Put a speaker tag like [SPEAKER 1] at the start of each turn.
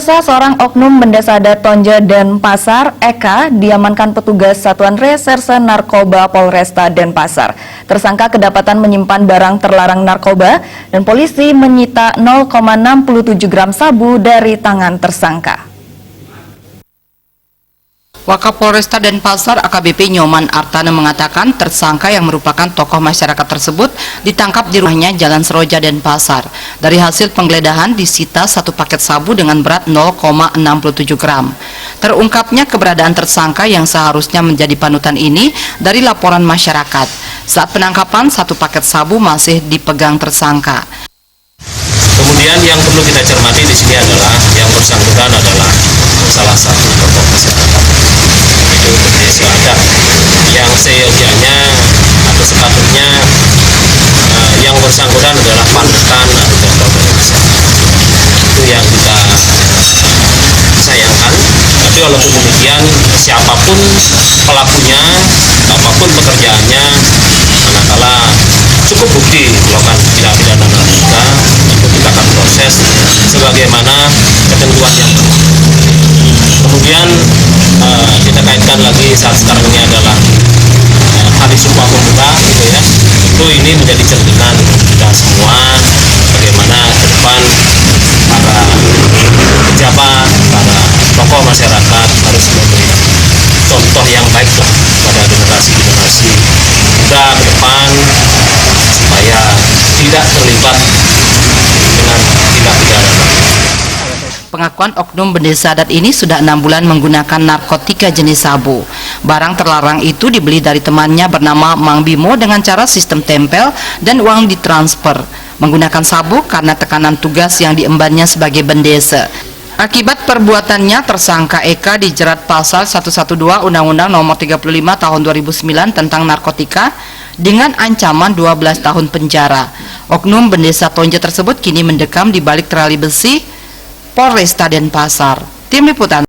[SPEAKER 1] Pemirsa, seorang oknum Bendesa Adat Tonje Denpasar, Eka, diamankan petugas Satuan Reserse Narkoba Polresta Denpasar. Tersangka kedapatan menyimpan barang terlarang narkoba dan polisi menyita 0,67 gram sabu dari tangan tersangka.
[SPEAKER 2] Wakapolresta Denpasar AKBP Nyoman Artana mengatakan tersangka yang merupakan tokoh masyarakat tersebut ditangkap di rumahnya Jalan Seroja Denpasar. Dari hasil penggeledahan disita satu paket sabu dengan berat 0,67 gram. Terungkapnya keberadaan tersangka yang seharusnya menjadi panutan ini dari laporan masyarakat. Saat penangkapan, satu paket sabu masih dipegang tersangka.
[SPEAKER 3] Kemudian yang perlu kita cermati di sini adalah yang bersangkutan adalah salah satu tokoh masyarakat, itu Bendesa Adat, yang seyogianya atau sepatutnya yang bersangkutan adalah panutan atau contoh dari masyarakat. Itu yang kita sayangkan. Tapi walaupun demikian, siapapun pelakunya, apapun pekerjaannya, manakala cukup bukti melakukan tindak pidana narkoba, tentu kita akan proses sebagaimana ketentuan yang berlaku. Kemudian kita kaitkan lagi saat sekarang ini adalah Hari Sumpah Pemuda, gitu ya. Tentu ini menjadi cerminan kita semua bagaimana ke depan para pejabat, para tokoh masyarakat harus memberi contoh yang baik lah pada generasi-generasi muda ke depan supaya tidak terlibat dengan tindak pidana.
[SPEAKER 2] Pengakuan oknum Bendesa Adat ini sudah 6 bulan menggunakan narkotika jenis sabu. Barang terlarang itu dibeli dari temannya bernama Mang Bimo dengan cara sistem tempel dan uang ditransfer. Menggunakan sabu karena tekanan tugas yang diembannya sebagai bendesa. Akibat perbuatannya, tersangka Eka dijerat pasal 112 Undang-Undang Nomor 35 Tahun 2009 tentang narkotika dengan ancaman 12 tahun penjara. Oknum Bendesa Tonje tersebut kini mendekam di balik terali besi Polresta Denpasar. Tim Liputan.